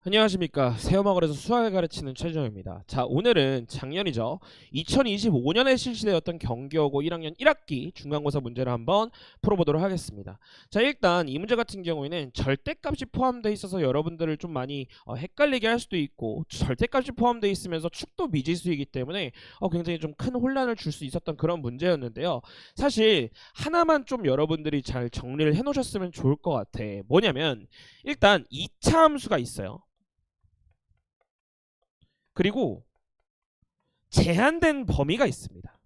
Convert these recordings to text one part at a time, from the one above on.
안녕하십니까. 새어마을에서 수학을 가르치는 최정입니다. 자, 오늘은 작년이죠. 2025년에 실시되었던 경기여고 1학년 1학기 중간고사 문제를 한번 풀어보도록 하겠습니다. 자, 일단 이 문제 같은 경우에는 절대값이 포함되어 있어서 여러분들을 좀 많이 헷갈리게 할 수도 있고, 절대값이 포함되어 있으면서 축도 미지수이기 때문에 굉장히 좀 큰 혼란을 줄 수 있었던 그런 문제였는데요. 사실 하나만 좀 여러분들이 잘 정리를 해 놓으셨으면 좋을 것 같아. 뭐냐면 일단 2차 함수가 있어요. 그리고 제한된 범위가 있습니다.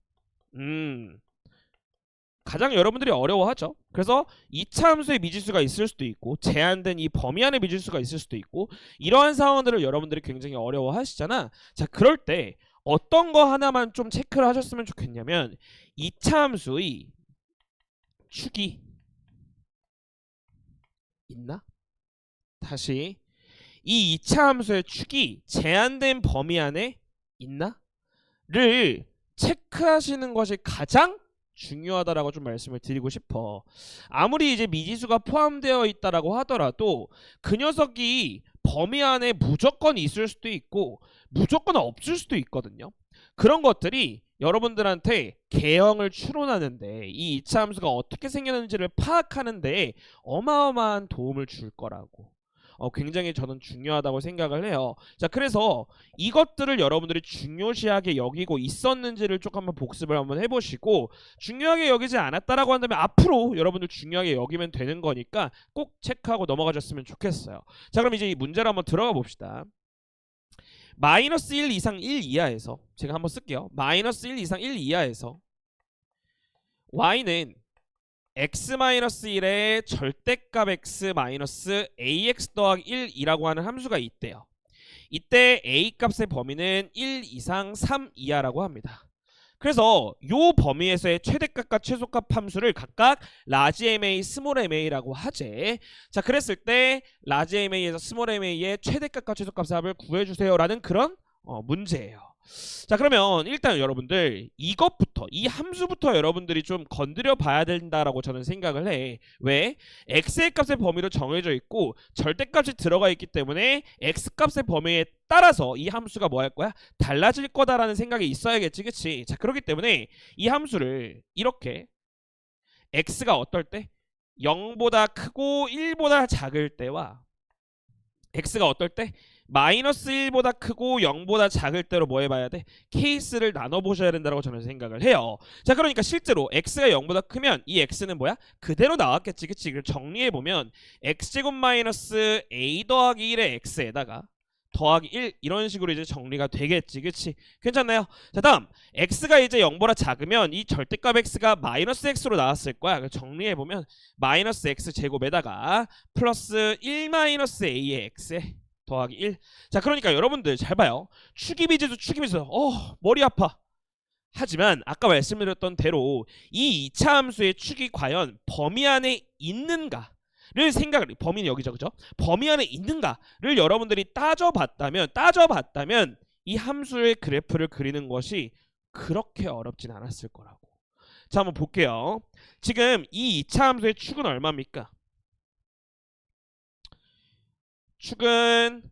가장 여러분들이 어려워하죠. 그래서 2차 함수의 미지수가 있을 수도 있고 제한된 이 범위 안에 미지수가 있을 수도 있고 이러한 상황들을 여러분들이 굉장히 어려워하시잖아. 자, 그럴 때 어떤 거 하나만 좀 체크를 하셨으면 좋겠냐면 2차 함수의 축이 있나? 다시 이 2차 함수의 축이 제한된 범위 안에 있나? 를 체크하시는 것이 가장 중요하다라고 좀 말씀을 드리고 싶어. 아무리 이제 미지수가 포함되어 있다라고 하더라도 그 녀석이 범위 안에 무조건 있을 수도 있고 무조건 없을 수도 있거든요. 그런 것들이 여러분들한테 개형을 추론하는데 이 2차 함수가 어떻게 생겼는지를 파악하는데 어마어마한 도움을 줄 거라고. 굉장히 저는 중요하다고 생각을 해요. 자, 그래서 이것들을 여러분들이 중요시하게 여기고 있었는지를 쭉 한번 복습을 한번 해보시고 중요하게 여기지 않았다라고 한다면 앞으로 여러분들 중요하게 여기면 되는 거니까 꼭 체크하고 넘어가셨으면 좋겠어요. 자, 그럼 이제 이 문제를 한번 들어가 봅시다. 마이너스 1 이상 1 이하에서 제가 한번 쓸게요. 마이너스 1 이상 1 이하에서 y는 x-1의 절대값 x-ax 더하기 1이라고 하는 함수가 있대요. 이때 a값의 범위는 1 이상 3 이하라고 합니다. 그래서 요 범위에서의 최대값과 최소값 함수를 각각 라지 ma, 스몰 ma라고 하재. 자, 그랬을 때 라지 ma에서 스몰 ma의 최대값과 최소값 합을 구해주세요라는 그런 문제예요. 자, 그러면 일단 여러분들 이것부터 이 함수부터 여러분들이 좀 건드려 봐야 된다라고 저는 생각을 해. 왜? x의 값의 범위로 정해져 있고 절대값이 들어가 있기 때문에 x값의 범위에 따라서 이 함수가 뭐 할 거야? 달라질 거다라는 생각이 있어야겠지, 그치? 자, 그렇기 때문에 이 함수를 이렇게 x가 어떨 때? 0보다 크고 1보다 작을 때와 x가 어떨 때? 마이너스 1보다 크고 0보다 작을 때로 뭐 해봐야 돼? 케이스를 나눠보셔야 된다고 저는 생각을 해요. 자, 그러니까 실제로 x가 0보다 크면 이 x는 뭐야? 그대로 나왔겠지, 그치? 그걸 정리해보면 x제곱 마이너스 a 더하기 1의 x에다가 더하기 1 이런 식으로 이제 정리가 되겠지, 그치? 괜찮나요? 자, 다음 x가 이제 0보다 작으면 이 절대값 x가 마이너스 x로 나왔을 거야. 정리해보면 마이너스 x 제곱에다가 플러스 1 마이너스 a의 x에 더하기 1. 자, 그러니까 여러분들 잘 봐요. 축이비지수 머리 아파. 하지만 아까 말씀드렸던 대로 이 2차 함수의 축이 과연 범위 안에 있는가를 생각을, 범위는 여기죠, 그죠? 범위 안에 있는가를 여러분들이 따져봤다면 이 함수의 그래프를 그리는 것이 그렇게 어렵진 않았을 거라고. 자, 한번 볼게요. 지금 이 2차 함수의 축은 얼마입니까? 축은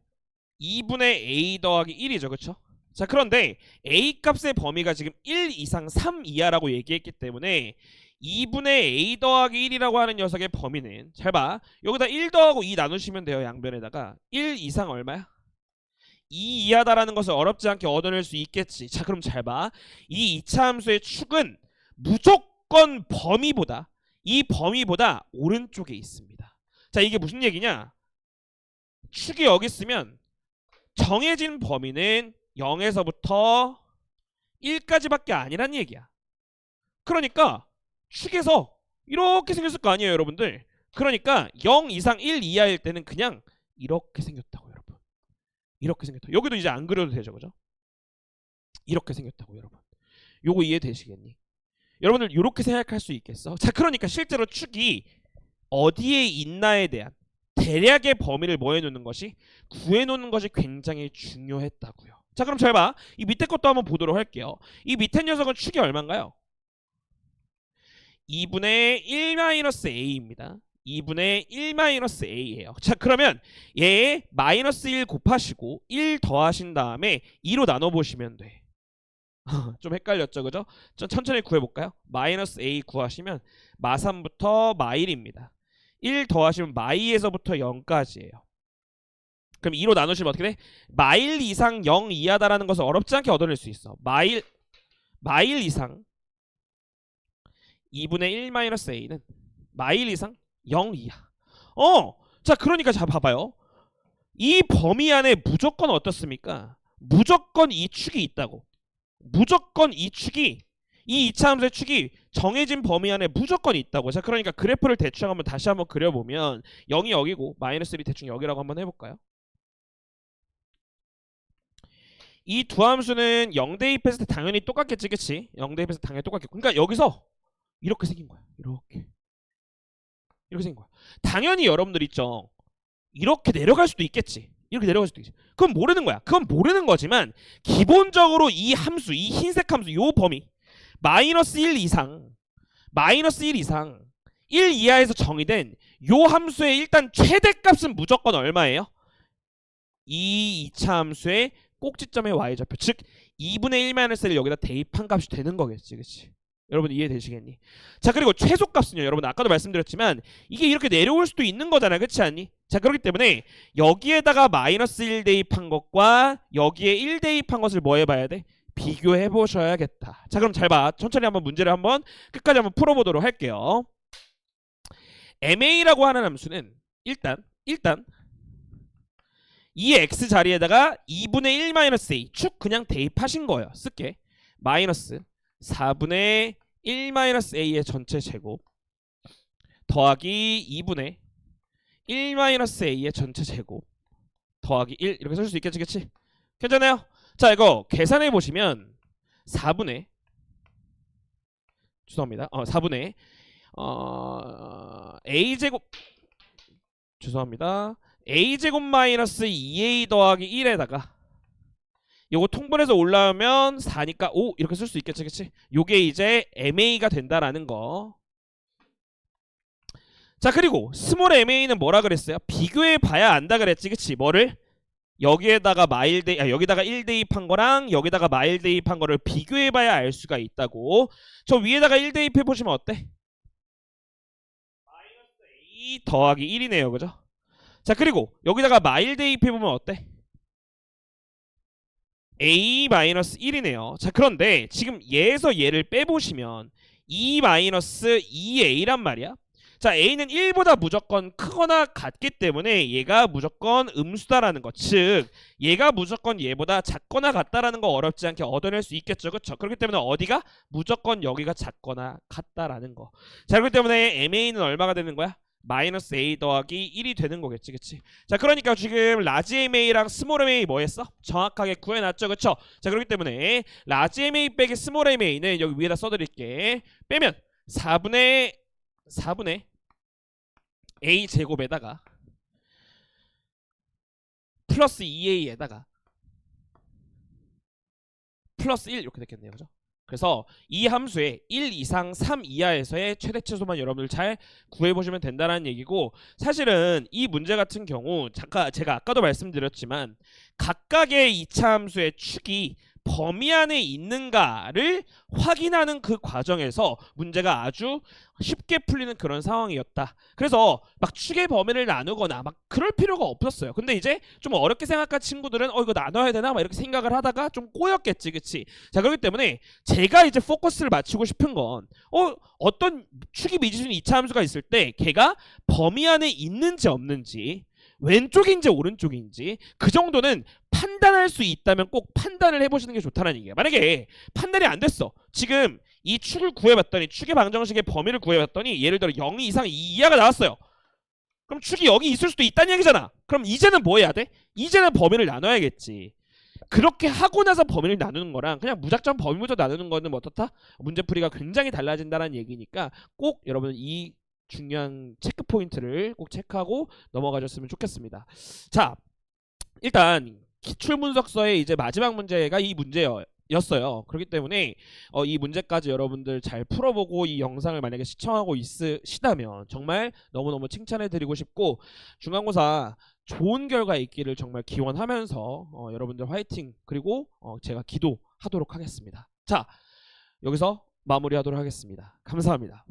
2분의 a 더하기 1이죠, 그쵸? 자, 그런데 a 값의 범위가 지금 1 이상 3 이하라고 얘기했기 때문에 2분의 a 더하기 1이라고 하는 녀석의 범위는 잘 봐. 여기다 1 더하고 2 나누시면 돼요. 양변에다가 1 이상 얼마야? 2 이하다라는 것을 어렵지 않게 얻어낼 수 있겠지. 자, 그럼 잘 봐. 이 2차 함수의 축은 무조건 이 범위보다 오른쪽에 있습니다. 자, 이게 무슨 얘기냐? 축이 여기 있으면 정해진 범위는 0에서부터 1까지밖에 아니란 얘기야. 그러니까 축에서 이렇게 생겼을 거 아니에요, 여러분들. 그러니까 0 이상 1 이하일 때는 그냥 이렇게 생겼다고, 여러분. 이렇게 생겼다. 여기도 이제 안 그려도 되죠, 그죠? 이렇게 생겼다고, 여러분. 요거 이해되시겠니? 여러분들 이렇게 생각할 수 있겠어? 자, 그러니까 실제로 축이 어디에 있나에 대한 대략의 범위를 뭐 해놓는 것이, 구해놓는 것이 굉장히 중요했다고요. 자, 그럼 잘 봐. 이 밑에 것도 한번 보도록 할게요. 이 밑에 녀석은 축이 얼마인가요? 2분의 1 마이너스 a입니다. 2분의 1-a예요. 자, 그러면 얘 마이너스 1 곱하시고 1 더하신 다음에 2로 나눠보시면 돼. 좀 헷갈렸죠, 그죠? 좀 천천히 구해볼까요? 마이너스 a 구하시면 마3부터 마1입니다. 1 더하시면 마2에서부터 0까지예요. 그럼 2로 나누시면 어떻게 돼? 마1 이상 0 이하다라는 것을 어렵지 않게 얻어낼 수 있어. 마1 이상 2분의 1-a는 마1 이상 0 이하. 자, 그러니까 자 봐봐요. 이 범위 안에 무조건 어떻습니까? 무조건 이 축이 있다고. 무조건 이 축이, 이 이차함수의 축이 정해진 범위 안에 무조건 있다고. 자, 그러니까 그래프를 대충 한번 다시 한번 그려보면 0이 여기고 마이너스 1이 대충 여기라고 한번 해볼까요? 이 두 함수는 0 대입했을 때 당연히 똑같겠지, 그치? 0 대입했을 때 당연히 똑같겠고. 그러니까 여기서 이렇게 생긴 거야. 이렇게 생긴 거야. 당연히 여러분들 있죠. 이렇게 내려갈 수도 있겠지. 이렇게 내려갈 수도 있지. 그건 모르는 거야. 그건 모르는 거지만 기본적으로 이 함수, 이 흰색 함수, 요 범위 마이너스 1 이상 1 이하에서 정의된 요 함수의 일단 최대값은 무조건 얼마예요? 이 2차 함수의 꼭지점의 y좌표, 즉 2분의 1-1을 여기다 대입한 값이 되는 거겠지, 그치? 여러분 이해되시겠니? 자, 그리고 최소값은요, 여러분 아까도 말씀드렸지만 이게 이렇게 내려올 수도 있는 거잖아, 그렇지 않니? 자, 그렇기 때문에 여기에다가 마이너스 1 대입한 것과 여기에 1 대입한 것을 뭐 해봐야 돼? 비교해 보셔야겠다. 자, 그럼 잘 봐. 천천히 한번 문제를 한번 끝까지 한번 풀어보도록 할게요. ma라고 하는 함수는 일단 이 x 자리에다가 2분의 1-a 축 그냥 대입하신 거예요. 쓸게. 마이너스 4분의 1-a의 전체 제곱 더하기 2분의 1-a의 전체 제곱 더하기 1 이렇게 쓸 수 있겠지, 그치? 괜찮아요? 자, 이거 계산해 보시면 4분의 죄송합니다. 4분의 a제곱 죄송합니다. a제곱 마이너스 2a 더하기 1에다가 요거 통분해서 올라오면 4니까 5 이렇게 쓸 수 있겠지, 그치? 요게 이제 ma가 된다라는 거. 자, 그리고 스몰 ma는 뭐라 그랬어요? 비교해 봐야 안다 그랬지, 그치? 뭐를? 여기에다가 여기다가 1 대입한 거랑 여기다가 마일 대입한 거를 비교해 봐야 알 수가 있다고. 저 위에다가 1 대입해 보시면 어때? 마이너스 a 더하기 1이네요, 그죠? 자, 그리고 여기다가 마일 대입해 보면 어때? a-1이네요. 자, 그런데 지금 얘에서 얘를 빼보시면 2-2a란 말이야. 자, a는 1보다 무조건 크거나 같기 때문에 얘가 무조건 음수다라는 것. 즉 얘가 무조건 얘보다 작거나 같다라는 거 어렵지 않게 얻어낼 수 있겠죠, 그렇죠? 그렇기 때문에 어디가? 무조건 여기가 작거나 같다라는 거. 자, 그렇기 때문에 ma는 얼마가 되는 거야? 마이너스 a 더하기 1이 되는 거겠지, 그치? 자, 그러니까 지금 라지 ma랑 스몰 ma 뭐 했어? 정확하게 구해놨죠, 그쵸? 자, 그렇기 때문에 라지 ma 빼기 스몰 ma는 여기 위에다 써드릴게. 빼면 4분의 a 제곱에다가 플러스 2a에다가 플러스 1 이렇게 됐겠네요, 그죠? 그래서 이 함수의 1 이상 3 이하에서의 최대 최소만 여러분들 잘 구해보시면 된다는 얘기고, 사실은 이 문제 같은 경우 제가 아까도 말씀드렸지만 각각의 2차 함수의 축이 범위 안에 있는가를 확인하는 그 과정에서 문제가 아주 쉽게 풀리는 그런 상황이었다. 그래서 막 축의 범위를 나누거나 막 그럴 필요가 없었어요. 근데 이제 좀 어렵게 생각한 친구들은 이거 나눠야 되나 막 이렇게 생각을 하다가 좀 꼬였겠지, 그치? 자, 그렇기 때문에 제가 이제 포커스를 맞추고 싶은 건 어떤 축이 미지수인 2차 함수가 있을 때 걔가 범위 안에 있는지 없는지, 왼쪽인지 오른쪽인지 그 정도는 판단할 수 있다면 꼭 판단을 해보시는 게 좋다는 얘기예요. 만약에 판단이 안 됐어. 지금 이 축을 구해봤더니 축의 방정식의 범위를 구해봤더니 예를 들어 0 이상 2 이하가 나왔어요. 그럼 축이 여기 있을 수도 있다는 얘기잖아. 그럼 이제는 뭐 해야 돼? 이제는 범위를 나눠야겠지. 그렇게 하고 나서 범위를 나누는 거랑 그냥 무작정 범위부터 나누는 거는 뭐 어떻다? 문제풀이가 굉장히 달라진다는 얘기니까 꼭 여러분 이 중요한 체크 포인트를 꼭 체크하고 넘어가셨으면 좋겠습니다. 자, 일단 기출분석서의 이제 마지막 문제가 이 문제예요. 였어요. 그렇기 때문에 이 문제까지 여러분들 잘 풀어보고 이 영상을 만약에 시청하고 있으시다면 정말 너무너무 칭찬해드리고 싶고, 중간고사 좋은 결과 있기를 정말 기원하면서 여러분들 화이팅, 그리고 제가 기도하도록 하겠습니다. 자, 여기서 마무리하도록 하겠습니다. 감사합니다.